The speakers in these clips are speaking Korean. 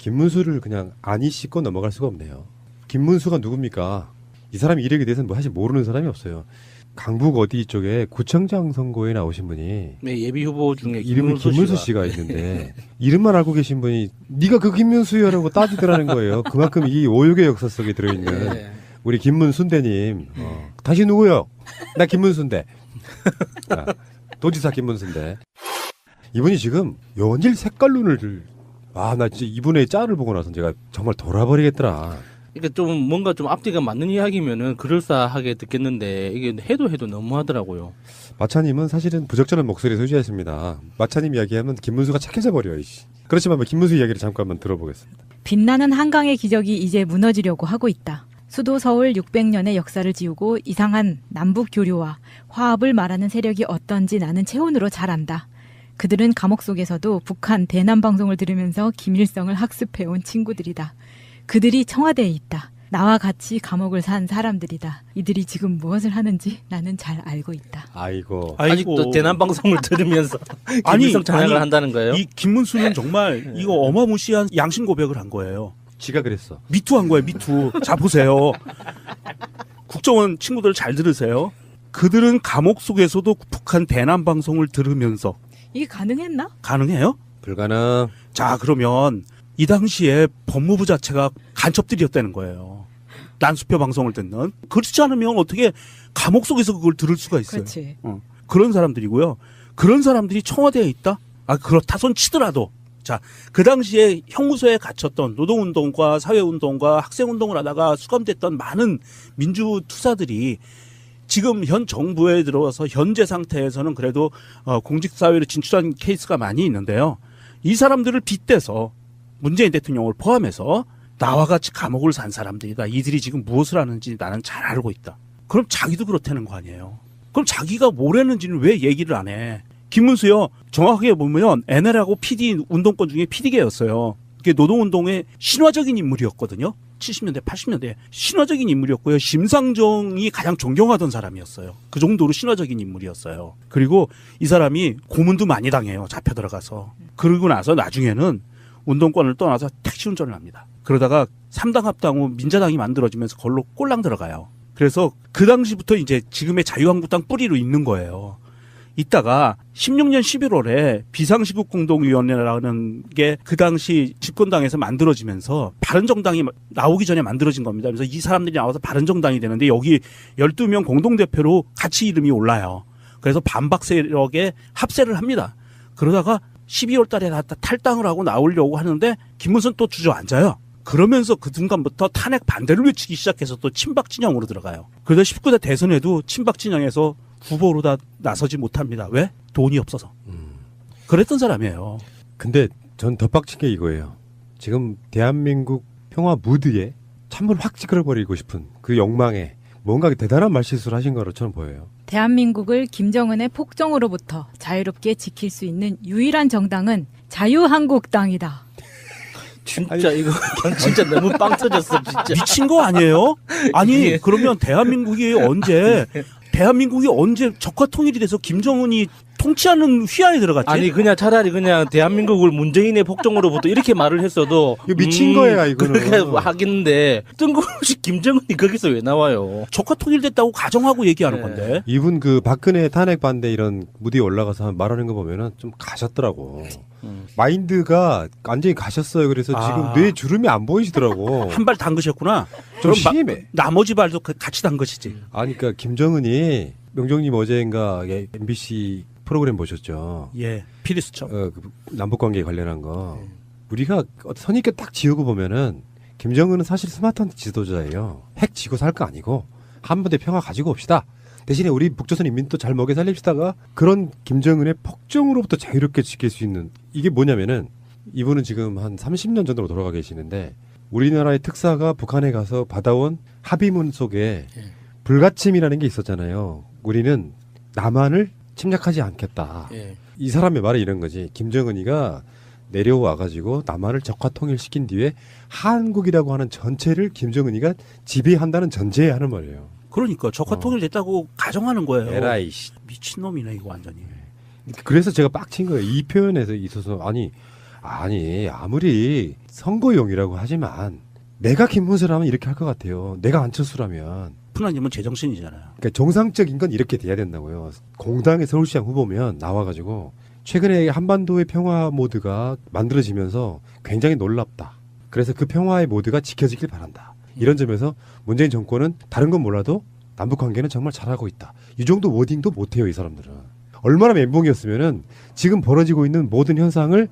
김문수를 그냥 아니 씻고 넘어갈 수가 없네요. 김문수가 누굽니까? 이 사람 이력에 대해서는 뭐 사실 모르는 사람이 없어요. 강북 어디 쪽에 구청장 선거에 나오신 분이 네, 예비 후보 중에 이름이 김문수 씨가 있는데 이름만 알고 계신 분이 네가 그 김문수여라고 따지더라는 거예요. 그만큼 이 오육의 역사 속에 들어있는 네. 우리 김문순대님. 당신 누구요? 나 김문순대. 도지사 김문순대. 이분이 지금 연일 색깔론을 나 진짜 이분의 짤을 보고 나서 제가 정말 돌아버리겠더라. 그러니까 좀 뭔가 좀 앞뒤가 맞는 이야기면은 그럴싸하게 듣겠는데 이게 해도 너무하더라고요. 마차님은 사실은 부적절한 목소리 소유자였습니다. 마차님 이야기하면 김문수가 착해져 버려요. 그렇지만 김문수 이야기를 잠깐만 들어보겠습니다. 빛나는 한강의 기적이 이제 무너지려고 하고 있다. 수도 서울 600년의 역사를 지우고 이상한 남북 교류와 화합을 말하는 세력이 어떤지 나는 체온으로 잘 안다. 그들은 감옥 속에서도 북한 대남 방송을 들으면서 김일성을 학습해온 친구들이다. 그들이 청와대에 있다. 나와 같이 감옥을 산 사람들이다. 이들이 지금 무엇을 하는지 나는 잘 알고 있다. 아이고. 아직도 대남 방송을 들으면서 김일성 찬양을 한다는 거예요? 이 김문수는 정말 이거 어마무시한 양심 고백을 한 거예요. 지가 그랬어. 미투 한 거예요. 미투. 자 보세요. 국정원 친구들 잘 들으세요. 그들은 감옥 속에서도 북한 대남 방송을 들으면서 이게 가능했나? 가능해요? 불가능. 자 그러면 이 당시에 법무부 자체가 간첩들이었다는 거예요. 난수표 방송을 듣는. 그렇지 않으면 어떻게 감옥 속에서 그걸 들을 수가 있어요. 그렇지. 그런 사람들이고요. 그런 사람들이 청와대에 있다? 그렇다 손 치더라도. 자, 그 당시에 형무소에 갇혔던 노동운동과 사회운동과 학생운동을 하다가 수감됐던 많은 민주투사들이 지금 현 정부에 들어와서 현재 상태에서는 그래도 공직사회로 진출한 케이스가 많이 있는데요. 이 사람들을 빗대서 문재인 대통령을 포함해서 나와 같이 감옥을 산 사람들이다. 이들이 지금 무엇을 하는지 나는 잘 알고 있다. 그럼 자기도 그렇다는 거 아니에요. 그럼 자기가 뭘 했는지는 왜 얘기를 안 해? 김문수요. 정확하게 보면 NL하고 PD 운동권 중에 PD계였어요. 그게 노동운동의 신화적인 인물이었거든요. 70년대, 80년대 신화적인 인물이었고요. 심상정이 가장 존경하던 사람이었어요. 그 정도로 신화적인 인물이었어요. 그리고 이 사람이 고문도 많이 당해요. 잡혀 들어가서. 그러고 나서 나중에는 운동권을 떠나서 택시 운전을 합니다. 그러다가 3당 합당 후 민자당이 만들어지면서 그걸로 꼴랑 들어가요. 그래서 그 당시부터 이제 지금의 자유한국당 뿌리로 있는 거예요. 이따가 16년 11월에 비상시국공동위원회라는 게 그 당시 집권당에서 만들어지면서 바른정당이 나오기 전에 만들어진 겁니다. 그래서 이 사람들이 나와서 바른정당이 되는데 여기 12명 공동대표로 같이 이름이 올라요. 그래서 반박 세력에 합세를 합니다. 그러다가 12월 달에 다 탈당을 하고 나오려고 하는데 김문수는 또 주저앉아요. 그러면서 그 순간부터 탄핵 반대를 외치기 시작해서 또 친박 진영으로 들어가요. 그러다 19대 대선에도 친박 진영에서 후보로 다 나서지 못합니다. 왜? 돈이 없어서. 그랬던 사람이에요. 근데 전 더 빡친 게 이거예요. 지금 대한민국 평화 무드에 찬물 확 찌그러버리고 싶은 그 욕망에 뭔가 대단한 말실수를 하신 거로 저는 보여요. 대한민국을 김정은의 폭정으로부터 자유롭게 지킬 수 있는 유일한 정당은 자유한국당이다. 진짜 이거 진짜 너무 빵 터졌어 진짜. 미친 거 아니에요? 아니 그러면 대한민국이 언제 적화 통일이 돼서 김정은이 통치하는 휘하에 들어갔지? 아니 그냥 차라리 그냥 대한민국을 문재인의 폭정으로부터 이렇게 말을 했어도 이거 미친 거야 이거는. 그렇게 하겠는데 뜬금없이 김정은이 거기서 왜 나와요? 적화 통일됐다고 가정하고 얘기하는 건데. 이분 그 박근혜 탄핵 반대 이런 무대에 올라가서 말하는 거 보면은 좀 가셨더라고. 마인드가 완전히 가셨어요. 그래서 지금 뇌 주름이 안 보이시더라고. 한 발 담그셨구나. 좀 그럼 심해. 나머지 발도 같이 담그시지. 아니 그러니까 김정은이 명정님 어제인가 MBC 프로그램 보셨죠? 예, 피리수첩. 그 남북관계 관련한 거. 우리가 선입견 딱 지우고 보면은 김정은은 사실 스마트한 지도자예요. 핵 지고 살 거 아니고 한반도의 평화 가지고 옵시다. 대신에 우리 북조선 인민도 잘 먹여 살립시다가 그런 김정은의 폭정으로부터 자유롭게 지킬 수 있는 이게 뭐냐면은 이분은 지금 한 30년 전으로 돌아가 계시는데 우리나라의 특사가 북한에 가서 받아온 합의문 속에 불가침이라는 게 있었잖아요. 우리는 남한을 침략하지 않겠다. 예. 이 사람의 말이 이런 거지. 김정은이가 내려와가지고 남한을 적화 통일시킨 뒤에 한국이라고 하는 전체를 김정은이가 지배한다는 전제에 하는 말이에요. 그러니까 적화 통일됐다고 가정하는 거예요. 에라이. 미친놈이네 이거 완전히. 그래서 제가 빡친 거예요. 이 표현에서 있어서 아니 아니 아무리 선거용이라고 하지만 내가 김문수라면 이렇게 할 것 같아요. 내가 안철수라면. 푸나님은 제정신이잖아요. 그러니까 정상적인 건 이렇게 돼야 된다고요. 공당의 서울시장 후보면 나와가지고 최근에 한반도의 평화 모드가 만들어지면서 굉장히 놀랍다. 그래서 그 평화의 모드가 지켜지길 바란다. 이런 점에서 문재인 정권은 다른 건 몰라도 남북 관계는 정말 잘하고 있다. 이 정도 워딩도 못해요, 이 사람들은. 얼마나 멘붕이었으면은 지금 벌어지고 있는 모든 현상을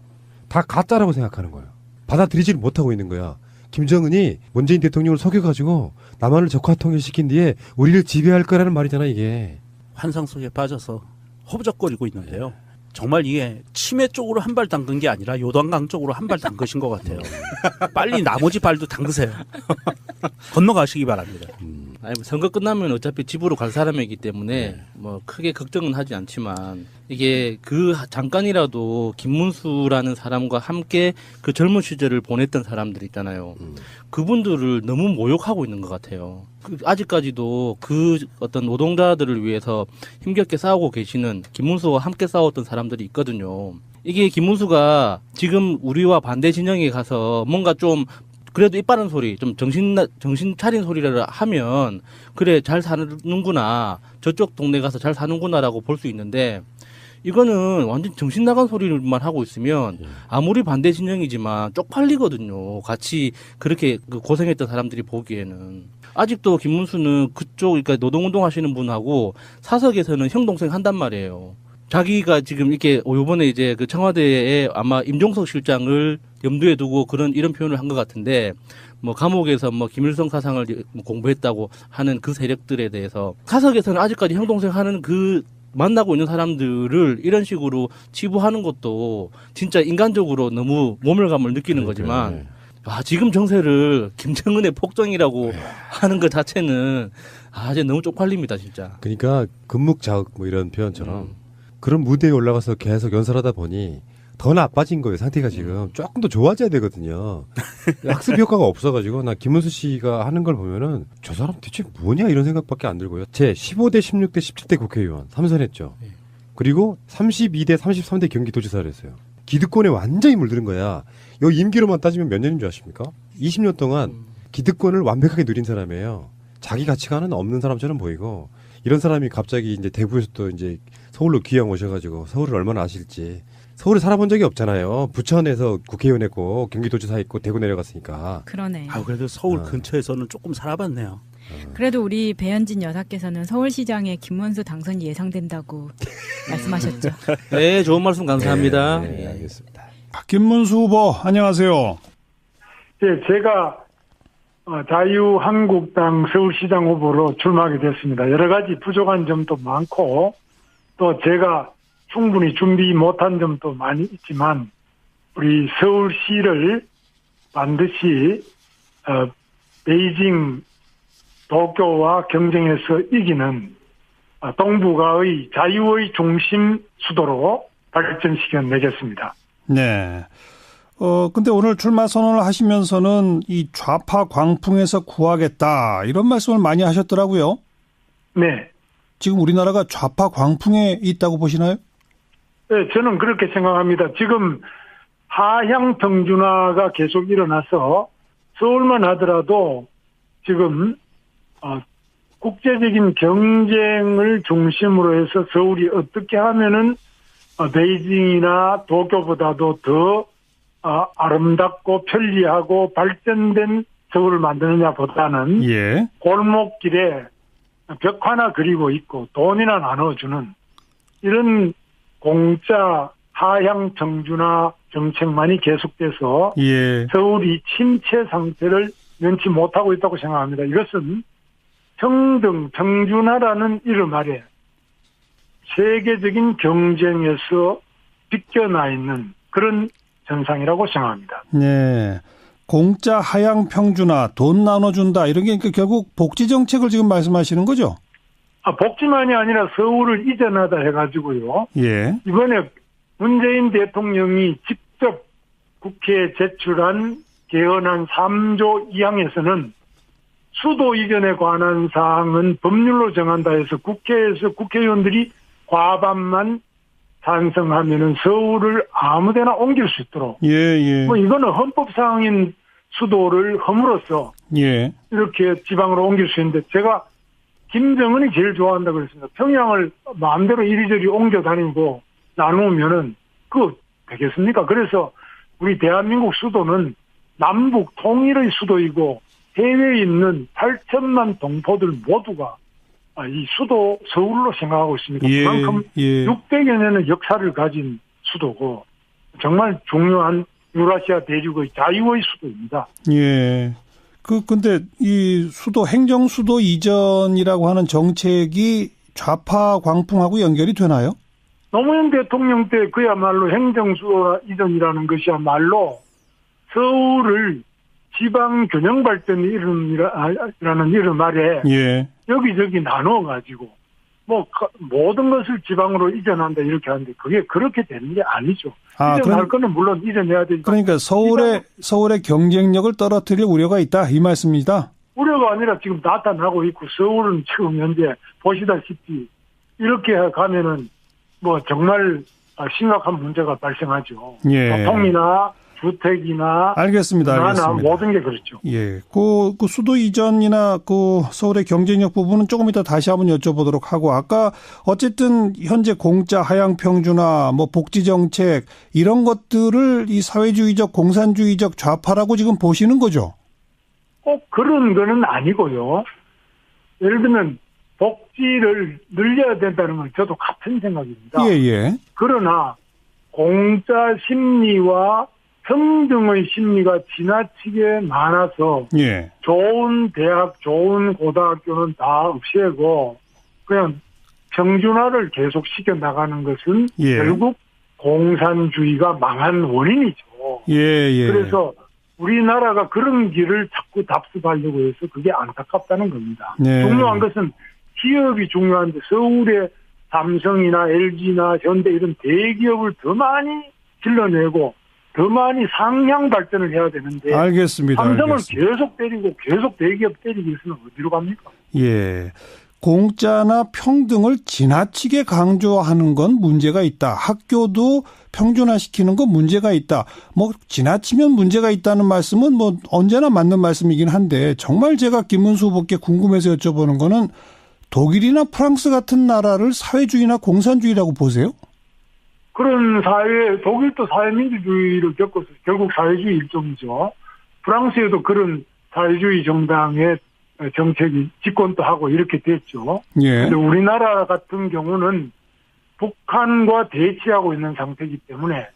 다 가짜라고 생각하는 거예요. 받아들이지를 못하고 있는 거야. 김정은이 문재인 대통령을 속여가지고 남한을 적화 통일시킨 뒤에 우리를 지배할 거라는 말이잖아, 이게. 환상 속에 빠져서 허부적거리고 있는데요. 정말 이게 치매 쪽으로 한 발 담근 게 아니라 요단강 쪽으로 한 발 담그신 것 같아요. 빨리 나머지 발도 담그세요. 건너가시기 바랍니다. 아니, 뭐 선거 끝나면 어차피 집으로 갈 사람이기 때문에 뭐 크게 걱정은 하지 않지만 이게 그 잠깐이라도 김문수라는 사람과 함께 그 젊은 시절을 보냈던 사람들 있잖아요. 그분들을 너무 모욕하고 있는 것 같아요. 아직까지도 그 어떤 노동자들을 위해서 힘겹게 싸우고 계시는 김문수와 함께 싸웠던 사람들이 있거든요. 이게 김문수가 지금 우리와 반대 진영에 가서 뭔가 좀 그래도 이빠른 소리, 좀 정신 차린 소리를 하면, 그래, 잘 사는구나. 저쪽 동네 가서 잘 사는구나라고 볼 수 있는데, 이거는 완전 정신 나간 소리만 하고 있으면, 아무리 반대 진영이지만 쪽팔리거든요. 같이 그렇게 고생했던 사람들이 보기에는. 아직도 김문수는 그쪽, 그러니까 노동운동 하시는 분하고 사석에서는 형 동생 한단 말이에요. 자기가 지금 이렇게 요번에 이제 그 청와대에 아마 임종석 실장을 염두에 두고 이런 표현을 한 것 같은데, 뭐 감옥에서 뭐 김일성 사상을 공부했다고 하는 그 세력들에 대해서 사석에서는 아직까지 형 동생 하는 만나고 있는 사람들을 이런 식으로 치부하는 것도 진짜 인간적으로 너무 모멸감을 느끼는 거지만, 지금 정세를 김정은의 폭정이라고 하는 것 자체는 이제 너무 쪽팔립니다, 진짜. 그러니까 금묵자흑 뭐 이런 표현처럼 그런 무대에 올라가서 계속 연설하다 보니 더 나빠진 거예요. 상태가 지금 조금 더 좋아져야 되거든요. 학습 효과가 없어가지고 나 김문수 씨가 하는 걸 보면은 저 사람 대체 뭐냐 이런 생각밖에 안 들고요. 제 15대 16대 17대 국회의원 3선했죠. 그리고 32대 33대 경기도지사를 했어요. 기득권에 완전히 물드는 거야. 요 임기로만 따지면 몇 년인 줄 아십니까? 20년 동안 기득권을 완벽하게 누린 사람이에요. 자기 가치관은 없는 사람처럼 보이고, 이런 사람이 갑자기 이제 대구에서 또 이제 서울로 귀양 오셔가지고 서울을 얼마나 아실지. 서울에 살아본 적이 없잖아요. 부천에서 국회의원 했고 경기도지사 했고 대구 내려갔으니까. 그러네. 그래도 서울 근처에서는 조금 살아봤네요. 그래도 우리 배현진 여사께서는 서울시장에 김문수 당선이 예상된다고 말씀하셨죠. 네, 좋은 말씀 감사합니다. 네, 알겠습니다. 김문수 후보 안녕하세요. 예, 제가 자유한국당 서울시장 후보로 출마하게 됐습니다. 여러 가지 부족한 점도 많고 또 제가 충분히 준비 못한 점도 많이 있지만 우리 서울시를 반드시 베이징, 도쿄와 경쟁에서 이기는 동북아의 자유의 중심 수도로 발전시켜 내겠습니다. 네. 근데 오늘 출마 선언을 하시면서는 이 좌파 광풍에서 구하겠다 이런 말씀을 많이 하셨더라고요. 네. 지금 우리나라가 좌파 광풍에 있다고 보시나요? 네, 저는 그렇게 생각합니다. 지금 하향 평준화가 계속 일어나서 서울만 하더라도 지금 국제적인 경쟁을 중심으로 해서 서울이 어떻게 하면은 베이징이나 도쿄보다도 더 아름답고 편리하고 발전된 서울을 만드느냐보다는 예. 골목길에 벽 하나 그리고 있고 돈이나 나눠주는 이런 공짜 하향 평준화 정책만이 계속돼서 예. 서울이 침체 상태를 면치 못하고 있다고 생각합니다. 이것은 평등, 평준화라는 이름 아래 세계적인 경쟁에서 비껴나 있는 그런 현상이라고 생각합니다. 네. 공짜 하향 평준화, 돈 나눠준다 이런 게 결국 복지 정책을 지금 말씀하시는 거죠? 복지만이 아니라 서울을 이전하다 해가지고요. 예. 이번에 문재인 대통령이 직접 국회에 제출한 개헌안 3조 2항에서는 수도 이전에 관한 사항은 법률로 정한다 해서 국회에서 국회의원들이 과반만 찬성하면은 서울을 아무데나 옮길 수 있도록. 예, 예. 뭐 이거는 헌법상인 수도를 험으로써 예. 이렇게 지방으로 옮길 수 있는데 제가 김정은이 제일 좋아한다고 그랬습니다. 평양을 마음대로 이리저리 옮겨 다니고 나누면은 그거 되겠습니까? 그래서 우리 대한민국 수도는 남북 통일의 수도이고 해외에 있는 8천만 동포들 모두가 이 수도 서울로 생각하고 있습니다. 예, 그만큼 예. 600여 년의 역사를 가진 수도고 정말 중요한 유라시아 대륙의 자유의 수도입니다. 예. 근데 이 수도, 행정수도 이전이라고 하는 정책이 좌파 광풍하고 연결이 되나요? 노무현 대통령 때 그야말로 행정수도 이전이라는 것이야말로 서울을 지방균형발전 이름이라는 이름 아래 예. 여기저기 나눠가지고 모든 것을 지방으로 이전한다 이렇게 하는데 그게 그렇게 되는 게 아니죠. 이전할 거는 물론 이전해야 되니까. 그러니까 서울의 경쟁력을 떨어뜨릴 우려가 있다 이 말씀입니다. 우려가 아니라 지금 나타나고 있고 서울은 지금 현재 보시다시피 이렇게 가면은 정말 심각한 문제가 발생하죠. 예. 교통이나 주택이나 알겠습니다. 모든 게 그렇죠. 예. 그 수도 이전이나 그 서울의 경쟁력 부분은 조금 이따 다시 한번 여쭤보도록 하고 아까 어쨌든 현재 공짜 하향 평준화 복지 정책 이런 것들을 이 사회주의적 공산주의적 좌파라고 지금 보시는 거죠? 꼭 그런 거는 아니고요. 예를 들면 복지를 늘려야 된다는 건 저도 같은 생각입니다. 예. 그러나 공짜 심리와 평등의 심리가 지나치게 많아서 예. 좋은 대학, 좋은 고등학교는 다 없애고 그냥 평준화를 계속 시켜 나가는 것은 예. 결국 공산주의가 망한 원인이죠. 예. 그래서 우리나라가 그런 길을 자꾸 답습하려고 해서 그게 안타깝다는 겁니다. 네. 중요한 것은 기업이 중요한데 서울에 삼성이나 LG나 현대 이런 대기업을 더 많이 길러내고 더 많이 상향 발전을 해야 되는데 알겠습니다. 삼성을 계속 때리고 계속 대기업 때리기 위해서는 어디로 갑니까? 예. 공짜나 평등을 지나치게 강조하는 건 문제가 있다. 학교도 평준화시키는 건 문제가 있다. 지나치면 문제가 있다는 말씀은 언제나 맞는 말씀이긴 한데 정말 제가 김문수 후보께 궁금해서 여쭤보는 거는 독일이나 프랑스 같은 나라를 사회주의나 공산주의라고 보세요? 그런 독일도 사회민주주의를 겪어서 결국 사회주의 일종이죠. 프랑스에도 그런 사회주의 정당의 정책이 집권도 하고 이렇게 됐죠. 예. 근데 우리나라 같은 경우는 북한과 대치하고 있는 상태이기 때문에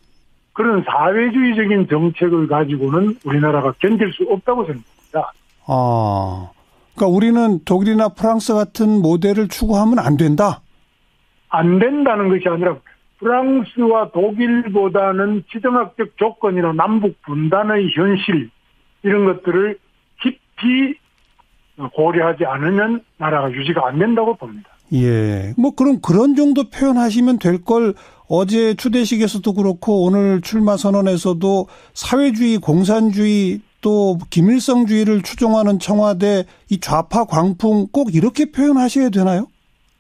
그런 사회주의적인 정책을 가지고는 우리나라가 견딜 수 없다고 생각합니다. 그러니까 우리는 독일이나 프랑스 같은 모델을 추구하면 안 된다? 안 된다는 것이 아니라 프랑스와 독일보다는 지정학적 조건이나 남북 분단의 현실 이런 것들을 깊이 고려하지 않으면 나라가 유지가 안 된다고 봅니다. 예. 그런 정도 표현하시면 될 걸 어제 추대식에서도 그렇고 오늘 출마 선언에서도 사회주의, 공산주의 또 김일성주의를 추종하는 청와대 이 좌파 광풍 꼭 이렇게 표현하셔야 되나요?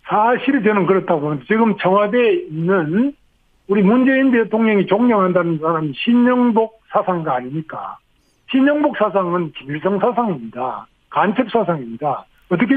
사실이 저는 그렇다고 봅니다. 지금 청와대에 있는 우리 문재인 대통령이 존경한다는 사람이 신영복 사상가 아닙니까? 신영복 사상은 김일성 사상입니다. 간첩 사상입니다. 어떻게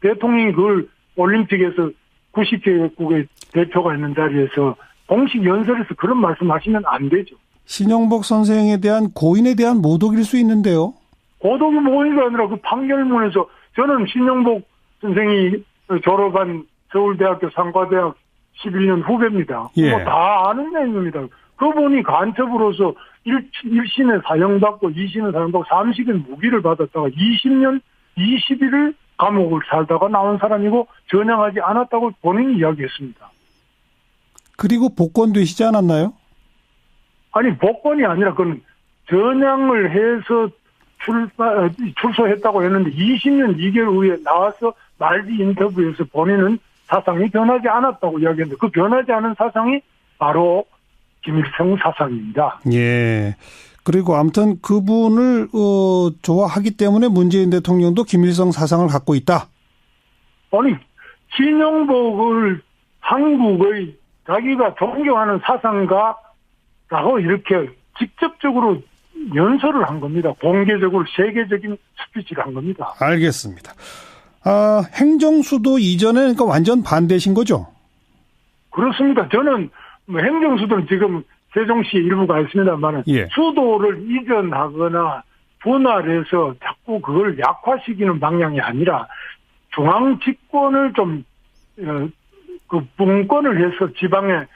대통령이 그걸 올림픽에서 90개국의 대표가 있는 자리에서 공식 연설에서 그런 말씀하시면 안 되죠. 신영복 선생에 대한 고인에 대한 모독일 수 있는데요. 고독이 뭐가 아니라 그 판결문에서 저는 신영복 선생이 졸업한 서울대학교 상과대학 11년 후배입니다. 예. 다 아는 내용입니다. 그분이 간첩으로서 1신에 사형받고 2신에 사형받고 3식은 무기를 받았다가 20년 20일을 감옥을 살다가 나온 사람이고 전향하지 않았다고 본인이 이야기했습니다. 그리고 복권되시지 않았나요? 아니 복권이 아니라 그건 전향을 해서 출소했다고 했는데 20년 2개월 후에 나와서 말지 인터뷰에서 본인은 사상이 변하지 않았다고 이야기했는데 그 변하지 않은 사상이 바로 김일성 사상입니다. 예. 그리고 아무튼 그분을 좋아하기 때문에 문재인 대통령도 김일성 사상을 갖고 있다. 아니 신영복을 한국의 자기가 존경하는 사상가라고 이렇게 직접적으로 연설을 한 겁니다. 공개적으로 세계적인 스피치를 한 겁니다. 알겠습니다. 행정수도 이전에 그러니까 완전 반대신 거죠? 그렇습니다. 저는 뭐 행정수도는 지금 세종시에 일부가 있습니다만 예. 수도를 이전하거나 분할해서 자꾸 그걸 약화시키는 방향이 아니라 중앙 집권을 좀 그 분권을 해서 지방의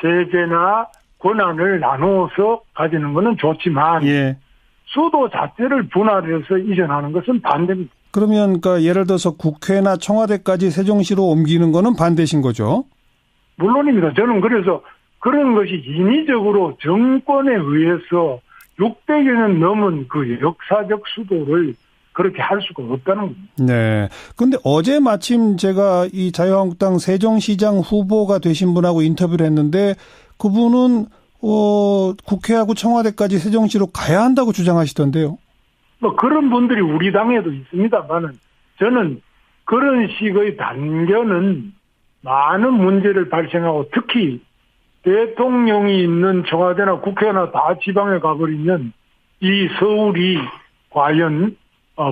세제나 권한을 나누어서 가지는 것은 좋지만 예. 수도 자체를 분할해서 이전하는 것은 반대입니다. 그러면 그러니까 예를 들어서 국회나 청와대까지 세종시로 옮기는 거는 반대신 거죠? 물론입니다. 저는 그래서 그런 것이 인위적으로 정권에 의해서 600여 년 넘은 그 역사적 수도를 그렇게 할 수가 없다는 겁니다. 네. 근데 어제 마침 제가 이 자유한국당 세종시장 후보가 되신 분하고 인터뷰를 했는데 그분은 국회하고 청와대까지 세종시로 가야 한다고 주장하시던데요. 뭐 그런 분들이 우리 당에도 있습니다만은 저는 그런 식의 단견은 많은 문제를 발생하고 특히 대통령이 있는 청와대나 국회나 다 지방에 가버리면 이 서울이 과연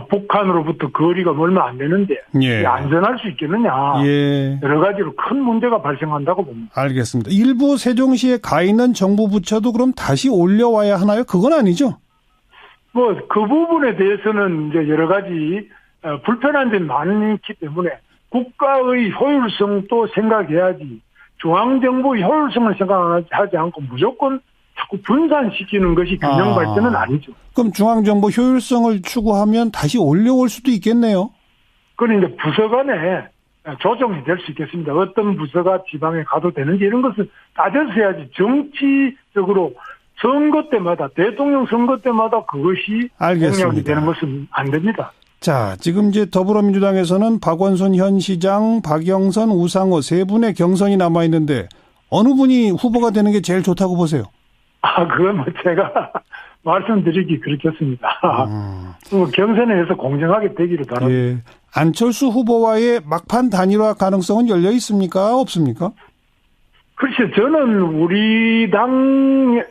북한으로부터 거리가 얼마 안 되는데 예. 안전할 수 있겠느냐. 예. 여러 가지로 큰 문제가 발생한다고 봅니다. 알겠습니다. 일부 세종시에 가 있는 정부 부처도 그럼 다시 올려와야 하나요? 그건 아니죠? 뭐 그 부분에 대해서는 이제 여러 가지 불편한 점이 많기 때문에 국가의 효율성도 생각해야지 중앙정부의 효율성을 생각하지 않고 무조건 자꾸 분산시키는 것이 균형 발전은 아니죠. 그럼 중앙정부 효율성을 추구하면 다시 올려올 수도 있겠네요. 그건 이제 부서 간에 조정이 될 수 있겠습니다. 어떤 부서가 지방에 가도 되는지 이런 것을 따져서 해야지 정치적으로 선거 때마다 대통령 선거 때마다 그것이 알겠습니다. 공약이 되는 것은 안 됩니다. 자, 지금 이제 더불어민주당에서는 박원순 현 시장, 박영선, 우상호 세 분의 경선이 남아 있는데 어느 분이 후보가 되는 게 제일 좋다고 보세요? 그건 뭐 제가 말씀드리기 그렇겠습니다. 경선에서 공정하게 되기를 바랍니다. 예. 안철수 후보와의 막판 단일화 가능성은 열려 있습니까? 없습니까? 글쎄, 저는 우리 당의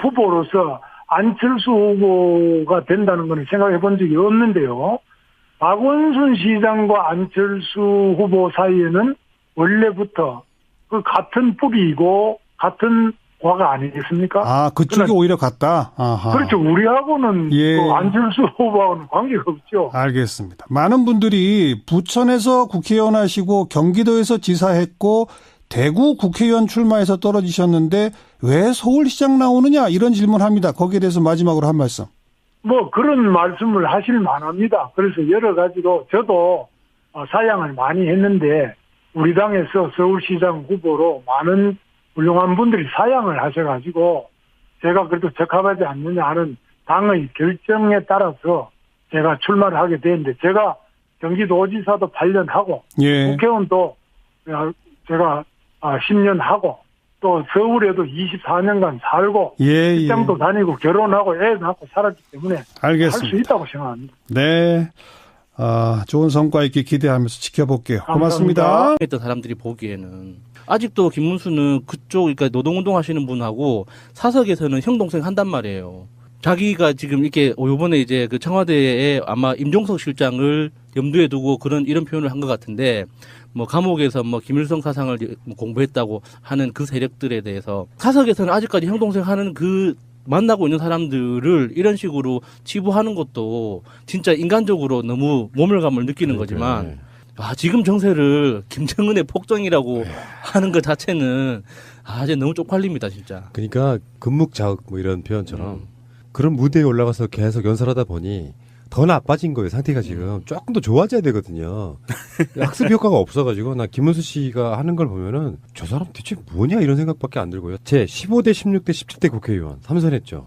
후보로서 안철수 후보가 된다는 것은 생각해 본 적이 없는데요. 박원순 시장과 안철수 후보 사이에는 원래부터 그 같은 뿌리이고 같은 과가 아니겠습니까? 그쪽이 오히려 같다? 아하. 그렇죠. 우리하고는 예. 그 안철수 후보하고는 관계가 없죠. 알겠습니다. 많은 분들이 부천에서 국회의원 하시고 경기도에서 지사했고 대구 국회의원 출마해서 떨어지셨는데 왜 서울시장 나오느냐 이런 질문합니다. 거기에 대해서 마지막으로 한 말씀. 뭐 그런 말씀을 하실 만합니다. 그래서 여러 가지로 저도 사양을 많이 했는데 우리 당에서 서울시장 후보로 많은 훌륭한 분들이 사양을 하셔가지고 제가 그래도 적합하지 않느냐 하는 당의 결정에 따라서 제가 출마를 하게 되는데 제가 경기도지사도 8년 하고 예. 국회의원도 제가 10년 하고 또 서울에도 24년간 살고 예, 직장도 다니고 결혼하고 애 낳고 살았기 때문에 알겠습니다. 할 수 있다고 생각합니다. 네. 좋은 성과 있게 기대하면서 지켜볼게요. 고맙습니다. 감사합니다. 했던 사람들이 보기에는 아직도 김문수는 그쪽 그러니까 노동운동 하시는 분하고 사석에서는 형 동생 한단 말이에요. 자기가 지금 이렇게 요번에 이제 그 청와대에 아마 임종석 실장을 염두에 두고 이런 표현을 한 것 같은데 뭐 감옥에서 뭐 김일성 사상을 공부했다고 하는 그 세력들에 대해서 사석에서는 아직까지 형 동생 하는 그 만나고 있는 사람들을 이런 식으로 치부하는 것도 진짜 인간적으로 너무 모멸감을 느끼는 거지만 지금 정세를 김정은의 폭정이라고 하는 것 자체는 이제 너무 쪽팔립니다 진짜. 그러니까 금묵자흑 뭐 이런 표현처럼 그런 무대에 올라가서 계속 연설하다 보니 더 나빠진 거예요. 상태가 지금 조금 더 좋아져야 되거든요. 학습 효과가 없어가지고 나 김문수 씨가 하는 걸 보면은 저 사람 대체 뭐냐 이런 생각밖에 안 들고요. 제 15대 16대 17대 국회의원 3선했죠.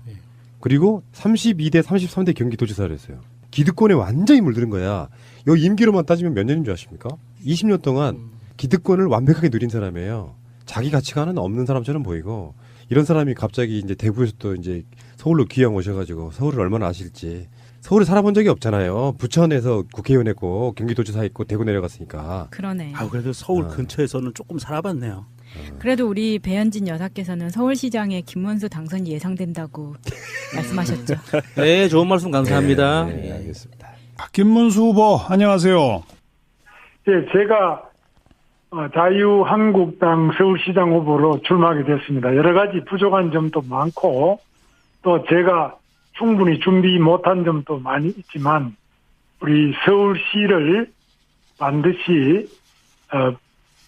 그리고 32대 33대 경기도지사를 했어요. 기득권에 완전히 물드는 거야. 요 임기로만 따지면 몇 년인 줄 아십니까? 20년 동안 기득권을 완벽하게 누린 사람이에요. 자기 가치관은 없는 사람처럼 보이고 이런 사람이 갑자기 이제 대구에서 또 이제 서울로 귀양 오셔가지고 서울을 얼마나 아실지. 서울에 살아본 적이 없잖아요. 부천에서 국회의원 했고 경기도지사 했고 대구 내려갔으니까. 그러네. 그래도 서울 근처에서는 조금 살아봤네요. 그래도 우리 배현진 여사께서는 서울시장의 김문수 당선이 예상된다고 말씀하셨죠. 네, 좋은 말씀 감사합니다. 네, 예. 알겠습니다. 김문수 후보 안녕하세요. 예, 제가 자유한국당 서울시장 후보로 출마하게 됐습니다. 여러 가지 부족한 점도 많고 또 제가 충분히 준비 못한 점도 많이 있지만 우리 서울시를 반드시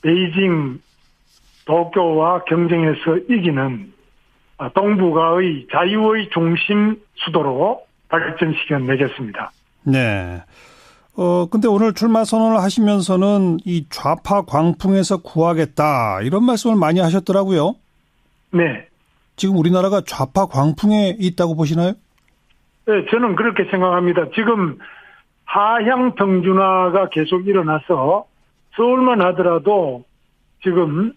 베이징, 도쿄와 경쟁해서 이기는 동북아의 자유의 중심 수도로 발전시켜 내겠습니다. 네. 근데 오늘 출마 선언을 하시면서는 이 좌파 광풍에서 구하겠다 이런 말씀을 많이 하셨더라고요. 네. 지금 우리나라가 좌파 광풍에 있다고 보시나요? 네, 저는 그렇게 생각합니다. 지금 하향 평준화가 계속 일어나서 서울만 하더라도 지금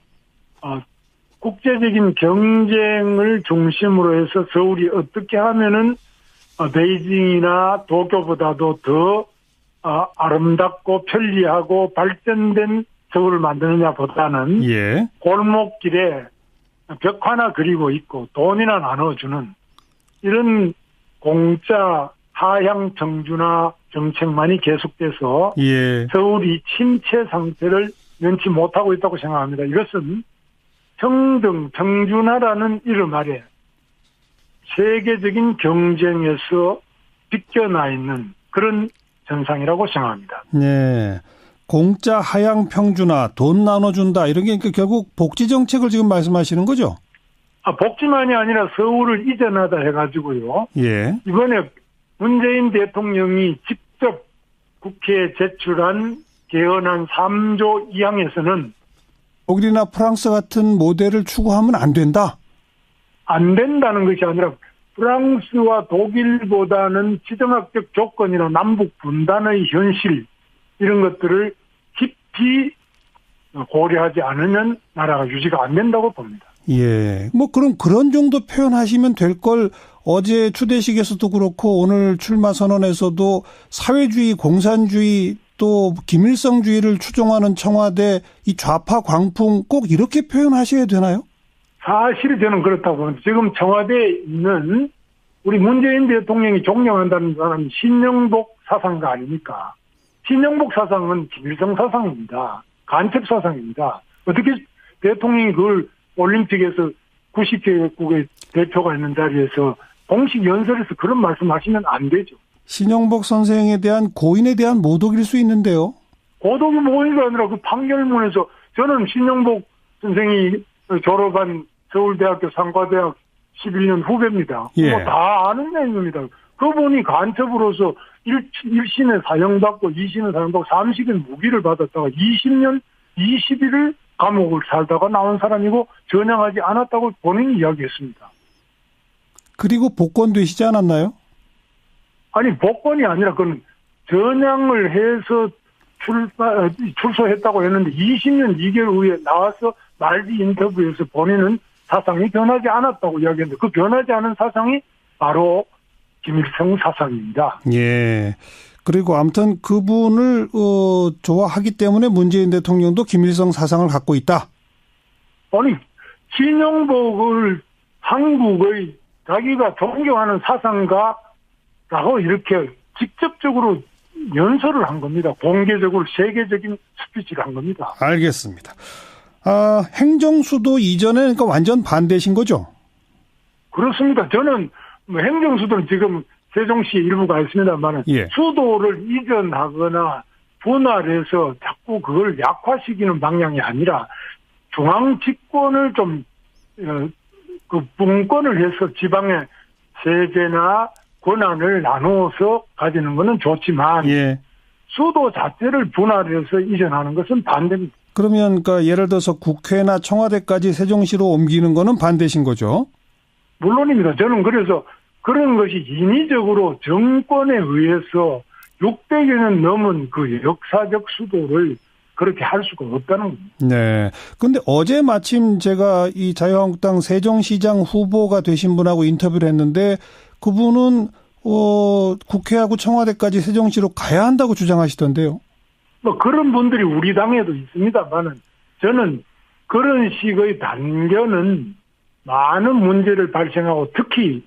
국제적인 경쟁을 중심으로 해서 서울이 어떻게 하면은 베이징이나 도쿄보다도 더 아름답고 편리하고 발전된 서울을 만드느냐보다는 예. 골목길에 벽 하나 그리고 있고 돈이나 나눠주는 이런 공짜 하향 평준화 정책만이 계속돼서 예. 서울이 침체 상태를 면치 못하고 있다고 생각합니다. 이것은 평등, 평준화라는 이름 아래 세계적인 경쟁에서 비껴나 있는 그런 현상이라고 생각합니다. 네. 공짜 하향 평준화, 돈 나눠준다 이런 게 결국 복지 정책을 지금 말씀하시는 거죠? 복지만이 아니라 서울을 이전하다 해가지고요. 예. 이번에 문재인 대통령이 직접 국회에 제출한 개헌안 3조 2항에서는 독일이나 프랑스 같은 모델을 추구하면 안 된다? 안 된다는 것이 아니라 프랑스와 독일보다는 지정학적 조건이나 남북 분단의 현실 이런 것들을 깊이 고려하지 않으면 나라가 유지가 안 된다고 봅니다. 예. 뭐 그럼 그런 정도 표현하시면 될 걸 어제 추대식에서도 그렇고 오늘 출마 선언에서도 사회주의, 공산주의 또 김일성주의를 추종하는 청와대 이 좌파 광풍 꼭 이렇게 표현하셔야 되나요? 사실 저는 그렇다고 봅니다. 지금 청와대에 있는 우리 문재인 대통령이 존경한다는 사람이 신영복 사상가 아닙니까? 신영복 사상은 김일성 사상입니다. 간첩 사상입니다. 어떻게 대통령이 그걸 올림픽에서 90개국의 대표가 있는 자리에서 공식 연설에서 그런 말씀하시면 안 되죠. 신영복 선생에 대한 고인에 대한 모독일 수 있는데요. 고독이 뭐가 아니라 그 판결문에서 저는 신영복 선생이 졸업한 서울대학교 상과대학 11년 후배입니다. 예. 뭐 다 아는 내용입니다. 그분이 간첩으로서 1신에 사형받고 2신에 사형받고 3식은 무기를 받았다가 20년 20일을 감옥을 살다가 나온 사람이고 전향하지 않았다고 본인이 이야기했습니다. 그리고 복권되시지 않았나요? 아니 복권이 아니라 그건 전향을 해서 출소했다고 했는데 20년 2개월 후에 나와서 말기 인터뷰에서 본인은 사상이 변하지 않았다고 이야기했는데 그 변하지 않은 사상이 바로 김일성 사상입니다. 예. 그리고 아무튼 그분을 좋아하기 때문에 문재인 대통령도 김일성 사상을 갖고 있다. 아니 신영복을 한국의 자기가 존경하는 사상가라고 이렇게 직접적으로 연설을 한 겁니다. 공개적으로 세계적인 스피치를 한 겁니다. 알겠습니다. 행정수도 이전에 그러니까 완전 반대신 거죠? 그렇습니다. 저는 행정수도는 지금 세종시에 일부가 있습니다만 예. 수도를 이전하거나 분할해서 자꾸 그걸 약화시키는 방향이 아니라 중앙 집권을 좀 그 분권을 해서 지방의 세제나 권한을 나누어서 가지는 것은 좋지만 예. 수도 자체를 분할해서 이전하는 것은 반대입니다. 그러면 그러니까 예를 들어서 국회나 청와대까지 세종시로 옮기는 거는 반대신 거죠? 물론입니다. 저는 그래서 그런 것이 인위적으로 정권에 의해서 600여 년 넘은 그 역사적 수도를 그렇게 할 수가 없다는 겁니다. 네. 근데 어제 마침 제가 이 자유한국당 세종시장 후보가 되신 분하고 인터뷰를 했는데 그분은 국회하고 청와대까지 세종시로 가야 한다고 주장하시던데요. 뭐 그런 분들이 우리 당에도 있습니다만은 저는 그런 식의 단견은 많은 문제를 발생하고 특히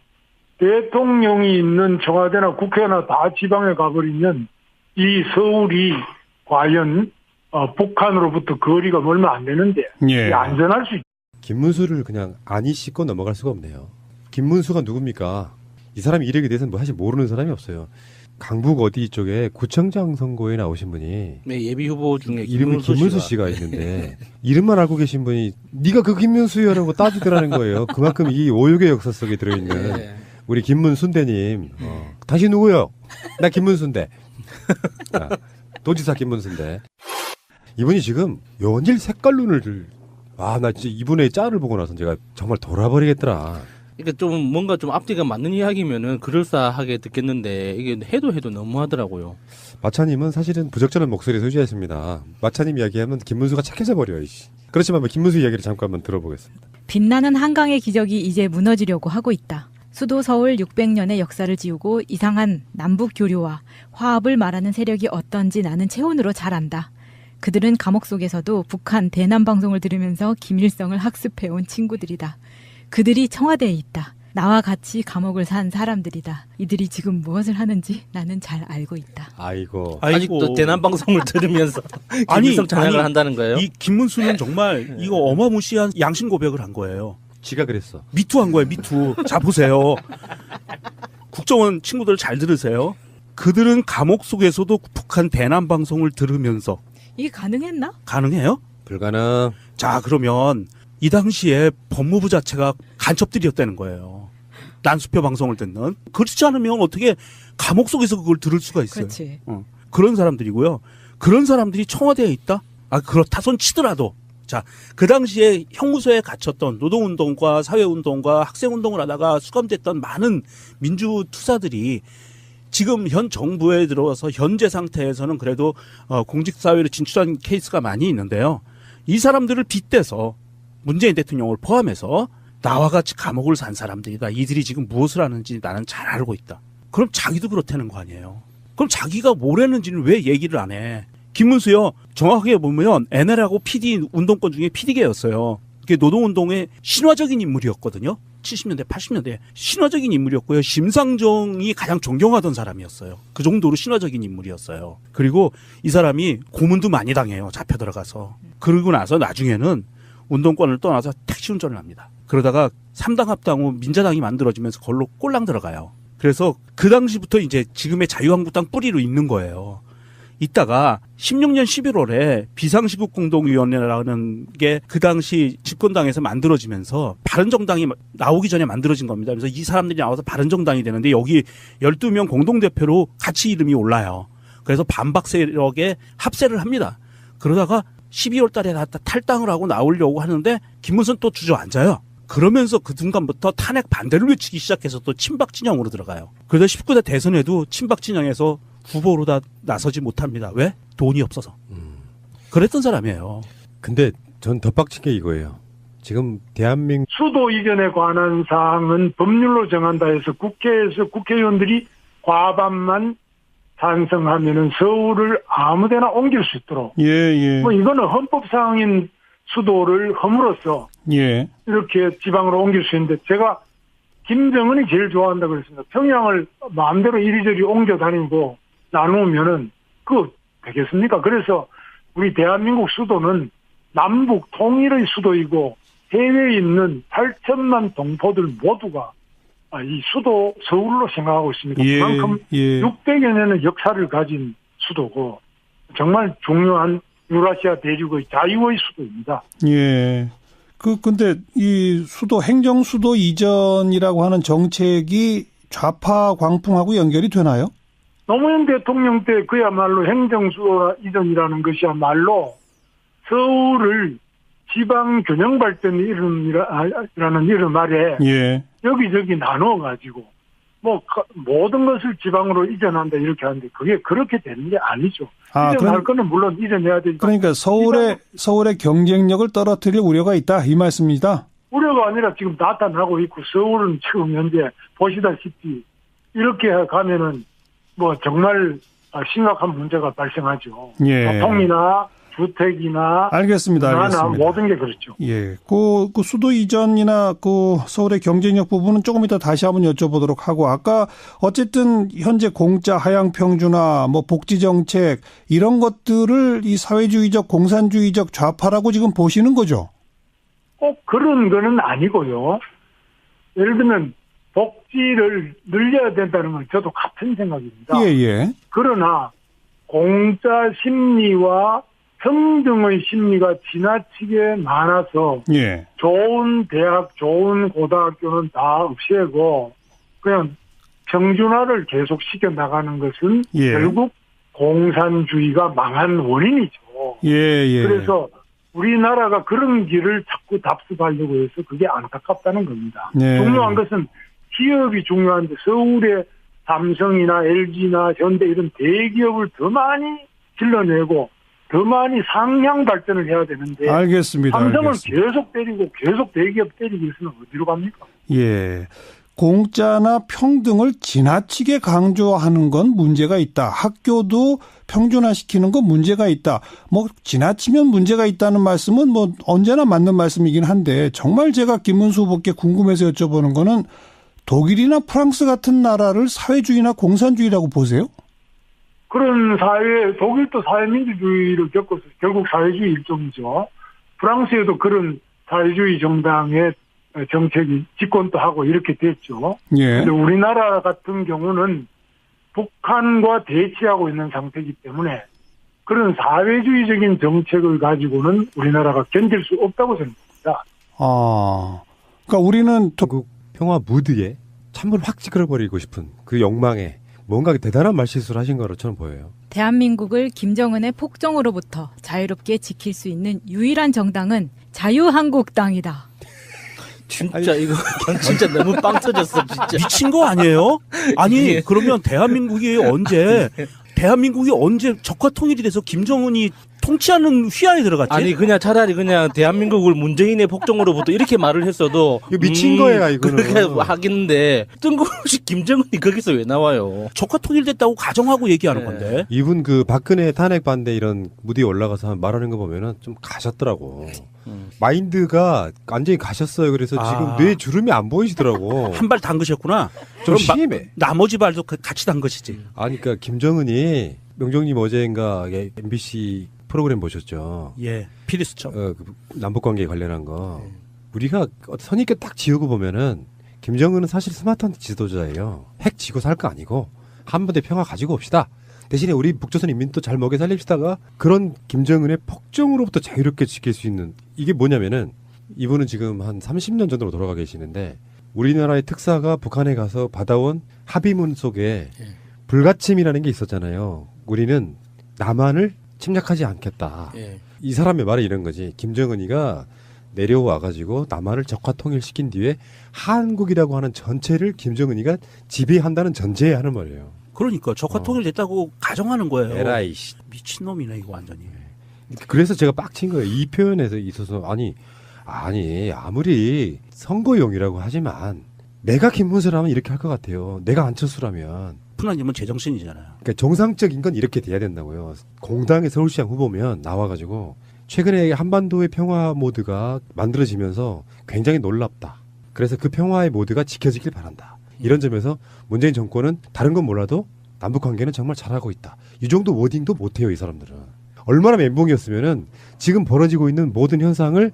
대통령이 있는 청와대나 국회나 다 지방에 가버리면 이 서울이 과연 북한으로부터 거리가 얼마 안 되는데 예. 안전할 수 있. 김문수를 그냥 아니 씻고 넘어갈 수가 없네요. 김문수가 누굽니까? 이 사람 이력에 대해서는 뭐 사실 모르는 사람이 없어요. 강북 어디 쪽에 구청장 선거에 나오신 분이 네, 예비 후보 중에 이름이 김문수 씨가 있는데 이름만 알고 계신 분이 네가 그 김문수여라고 따지더라는 거예요. 그만큼 이 오육의 역사 속에 들어있는 네. 우리 김문순대님. 당신 누구요? 나 김문순대. 도지사 김문순대. 이분이 지금 연일 색깔론을 나 진짜 이분의 짤을 보고 나서 제가 정말 돌아버리겠더라. 그러니까 좀 뭔가 좀 앞뒤가 맞는 이야기면은 그럴싸하게 듣겠는데 이게 해도 너무하더라고요. 마차님은 사실은 부적절한 목소리 소유자였습니다. 마차님 이야기하면 김문수가 착해져 버려요. 그렇지만 김문수 이야기를 잠깐만 들어보겠습니다. 빛나는 한강의 기적이 이제 무너지려고 하고 있다. 수도 서울 600년의 역사를 지우고 이상한 남북 교류와 화합을 말하는 세력이 어떤지 나는 체온으로 잘 안다. 그들은 감옥 속에서도 북한 대남 방송을 들으면서 김일성을 학습해온 친구들이다. 그들이 청와대에 있다. 나와 같이 감옥을 산 사람들이다. 이들이 지금 무엇을 하는지 나는 잘 알고 있다. 아이고. 아직도 대남 방송을 들으면서 김일성 찬양을 한다는 거예요? 이 김문수는 정말 이거 어마무시한 양심 고백을 한 거예요. 지가 그랬어. 미투한 거예요. 미투. 자 보세요. 국정원 친구들 잘 들으세요. 그들은 감옥 속에서도 북한 대남 방송을 들으면서 이게 가능했나? 가능해요? 불가능. 자 그러면 이 당시에 법무부 자체가 간첩들이었다는 거예요. 난수표 방송을 듣는. 그렇지 않으면 어떻게 감옥 속에서 그걸 들을 수가 있어요. 그렇지. 그런 사람들이고요. 그런 사람들이 청와대에 있다? 그렇다 손 치더라도. 자, 그 당시에 형무소에 갇혔던 노동운동과 사회운동과 학생운동을 하다가 수감됐던 많은 민주투사들이 지금 현 정부에 들어와서 현재 상태에서는 그래도 공직사회로 진출한 케이스가 많이 있는데요. 이 사람들을 빗대서 문재인 대통령을 포함해서 나와 같이 감옥을 산 사람들이다. 이들이 지금 무엇을 하는지 나는 잘 알고 있다. 그럼 자기도 그렇다는 거 아니에요. 그럼 자기가 뭘 했는지는 왜 얘기를 안 해? 김문수요. 정확하게 보면 NL하고 PD 운동권 중에 PD계였어요. 이게 노동운동의 신화적인 인물이었거든요. 70년대, 80년대 신화적인 인물이었고요. 심상정이 가장 존경하던 사람이었어요. 그 정도로 신화적인 인물이었어요. 그리고 이 사람이 고문도 많이 당해요. 잡혀 들어가서. 그러고 나서 나중에는 운동권을 떠나서 택시 운전을 합니다. 그러다가 3당 합당 후 민자당이 만들어지면서 그걸로 꼴랑 들어가요. 그래서 그 당시부터 이제 지금의 자유한국당 뿌리로 있는 거예요. 이따가 16년 11월에 비상시국공동위원회라는 게 그 당시 집권당에서 만들어지면서 바른정당이 나오기 전에 만들어진 겁니다. 그래서 이 사람들이 나와서 바른정당이 되는데 여기 12명 공동대표로 같이 이름이 올라요. 그래서 반박 세력에 합세를 합니다. 그러다가 12월 달에 다 탈당을 하고 나오려고 하는데 김문수는 또 주저앉아요. 그러면서 그 순간부터 탄핵 반대를 외치기 시작해서 또 친박 진영으로 들어가요. 그래서 19대 대선에도 친박 진영에서 후보로 다 나서지 못합니다. 왜? 돈이 없어서. 그랬던 사람이에요. 근데 전 더 빡친 게 이거예요. 지금 대한민국 수도 이전에 관한 사항은 법률로 정한다 해서 국회에서 국회의원들이 과반만 찬성하면은 서울을 아무데나 옮길 수 있도록. 예. 뭐 이거는 헌법상인 수도를 허물어서 예. 이렇게 지방으로 옮길 수 있는데 제가 김정은이 제일 좋아한다 그랬습니다. 평양을 마음대로 이리저리 옮겨 다니고 나누면은 그거 되겠습니까? 그래서 우리 대한민국 수도는 남북 통일의 수도이고 해외에 있는 8천만 동포들 모두가 이 수도 서울로 생각하고 있습니다. 예. 그만큼 600여 년의 역사를 가진 수도고 정말 중요한 유라시아 대륙의 자유의 수도입니다. 예. 근데 이 수도 행정 수도 이전이라고 하는 정책이 좌파 광풍하고 연결이 되나요? 노무현 대통령 때 그야말로 행정수도 이전이라는 것이야말로 서울을 지방 균형 발전 이름이라는 이름 아래 예. 여기저기 나눠가지고 뭐 모든 것을 지방으로 이전한다 이렇게 하는데 그게 그렇게 되는 게 아니죠. 이전할 거는 물론 이전해야 되니까. 그러니까 서울의 경쟁력을 떨어뜨릴 우려가 있다 이 말씀입니다. 우려가 아니라 지금 나타나고 있고 서울은 지금 현재 보시다시피 이렇게 가면은 뭐 정말 심각한 문제가 발생하죠. 예. 교통이나 주택이나 알겠습니다. 문화나 알겠습니다. 모든 게 그렇죠. 예, 그 수도 이전이나 그 서울의 경쟁력 부분은 조금 이따 다시 한번 여쭤보도록 하고, 아까 어쨌든 현재 공짜 하향 평준화, 뭐 복지 정책 이런 것들을 이 사회주의적 공산주의적 좌파라고 지금 보시는 거죠? 꼭 그런 거는 아니고요. 예를 들면 복지를 늘려야 된다는 건 저도 같은 생각입니다. 예, 예. 그러나 공짜 심리와 평등의 심리가 지나치게 많아서 예. 좋은 대학, 좋은 고등학교는 다 없애고 그냥 평준화를 계속 시켜 나가는 것은 예. 결국 공산주의가 망한 원인이죠. 예, 예. 그래서 우리나라가 그런 길을 자꾸 답습하려고 해서 그게 안타깝다는 겁니다. 네. 중요한 것은 기업이 중요한데 서울의 삼성이나 LG나 현대 이런 대기업을 더 많이 길러내고 더 많이 상향 발전을 해야 되는데 알겠습니다. 삼성을 알겠습니다. 계속 때리고 계속 대기업 때리기 위해서는 어디로 갑니까? 예. 공짜나 평등을 지나치게 강조하는 건 문제가 있다. 학교도 평준화시키는 건 문제가 있다. 뭐 지나치면 문제가 있다는 말씀은 뭐 언제나 맞는 말씀이긴 한데, 정말 제가 김문수 후보께 궁금해서 여쭤보는 거는 독일이나 프랑스 같은 나라를 사회주의나 공산주의라고 보세요? 그런 사회, 독일도 사회민주주의를 겪어서 결국 사회주의 일종이죠. 프랑스에도 그런 사회주의 정당의 정책이 집권도 하고 이렇게 됐죠. 예. 그런데 우리나라 같은 경우는 북한과 대치하고 있는 상태이기 때문에 그런 사회주의적인 정책을 가지고는 우리나라가 견딜 수 없다고 생각합니다. 아, 그러니까 우리는 한국 평화 무드에 찬물 확 찌그러버리고 싶은 그 욕망에 뭔가 대단한 말실수를 하신 거로 저는 보여요. 대한민국을 김정은의 폭정으로부터 자유롭게 지킬 수 있는 유일한 정당은 자유한국당이다. 진짜 이거 진짜 너무 빵 터졌어 진짜. 미친 거 아니에요? 아니 예. 그러면 대한민국이 언제 적화 통일이 돼서 김정은이 통치하는 휘하에 들어갔지? 아니 그냥 차라리 그냥 대한민국을 문재인의 폭정으로부터 이렇게 말을 했어도 이거 미친 거야, 이거는. 그렇게 하겠는데 뜬금없이 김정은이 거기서 왜 나와요? 적화 통일됐다고 가정하고 얘기하는 네. 건데. 이분 그 박근혜 탄핵 반대 이런 무대에 올라가서 말하는 거 보면은 좀 가셨더라고. 마인드가 완전히 가셨어요. 그래서 아. 지금 뇌 주름이 안 보이시더라고. 한 발 담그셨구나. 좀 그럼 심해. 나머지 발도 같이 담그시지. 아니, 그러니까 김정은이 명정님 어제인가 MBC 프로그램 보셨죠? 예, 피디수첩. 그 남북관계 관련한 거. 우리가 선입견 딱 지우고 보면은 김정은은 사실 스마트한 지도자예요. 핵 지고 살 거 아니고 한반도에 평화 가지고 옵시다. 대신에 우리 북조선 인민도 잘 먹여 살립시다가 그런 김정은의 폭정으로부터 자유롭게 지킬 수 있는 이게 뭐냐면은 이분은 지금 한 30년 전으로 돌아가 계시는데 우리나라의 특사가 북한에 가서 받아온 합의문 속에 불가침이라는 게 있었잖아요. 우리는 남한을 침략하지 않겠다. 예. 이 사람의 말이 이런 거지. 김정은이가 내려와가지고 남한을 적화 통일시킨 뒤에 한국이라고 하는 전체를 김정은이가 지배한다는 전제에 하는 말이에요. 그러니까 적화 통일됐다고 가정하는 거예요. 에라이 씨. 미친놈이네 이거 완전히. 그래서 제가 빡친 거예요. 이 표현에서 있어서 아니 아무리 선거용이라고 하지만 내가 김문수라면 이렇게 할 것 같아요. 내가 안철수라면. 푸나님은 제정신이잖아요. 그러니까 정상적인 건 이렇게 돼야 된다고요. 공당의 서울시장 후보면 나와가지고 최근에 한반도의 평화 모드가 만들어지면서 굉장히 놀랍다. 그래서 그 평화의 모드가 지켜지길 바란다. 이런 점에서 문재인 정권은 다른 건 몰라도 남북관계는 정말 잘하고 있다. 이 정도 워딩도 못해요. 이 사람들은. 얼마나 멘붕이었으면은 지금 벌어지고 있는 모든 현상을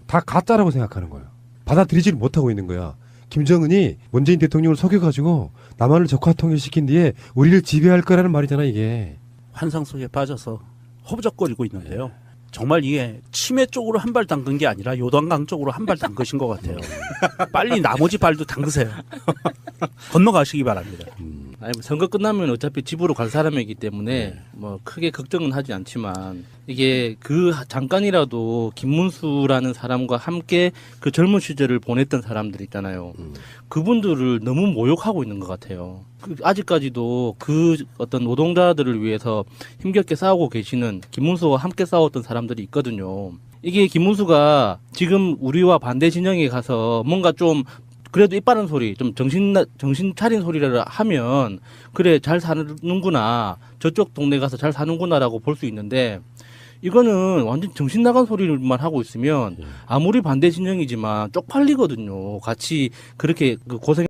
다 가짜라고 생각하는 거예요. 받아들이지를 못하고 있는 거야. 김정은이 문재인 대통령을 속여가지고 남한을 적화 통일시킨 뒤에 우리를 지배할 거라는 말이잖아 이게. 환상 속에 빠져서 허부적거리고 있는데요. 정말 이게 치매 쪽으로 한 발 담근 게 아니라 요단강 쪽으로 한 발 담그신 것 같아요. 빨리 나머지 발도 담그세요. 건너가시기 바랍니다. 아니 뭐 선거 끝나면 어차피 집으로 갈 사람이기 때문에 뭐 크게 걱정은 하지 않지만 이게 그 잠깐이라도 김문수라는 사람과 함께 그 젊은 시절을 보냈던 사람들 있잖아요. 그분들을 너무 모욕하고 있는 것 같아요. 아직까지도 그 어떤 노동자들을 위해서 힘겹게 싸우고 계시는 김문수와 함께 싸웠던 사람들이 있거든요. 이게 김문수가 지금 우리와 반대 진영에 가서 뭔가 좀 그래도 이빠른 소리, 좀 정신 차린 소리를 하면 그래 잘 사는구나, 저쪽 동네 가서 잘 사는구나라고 볼 수 있는데 이거는 완전 정신 나간 소리만 하고 있으면 예. 아무리 반대 진영이지만 쪽팔리거든요. 같이 그렇게 그 고생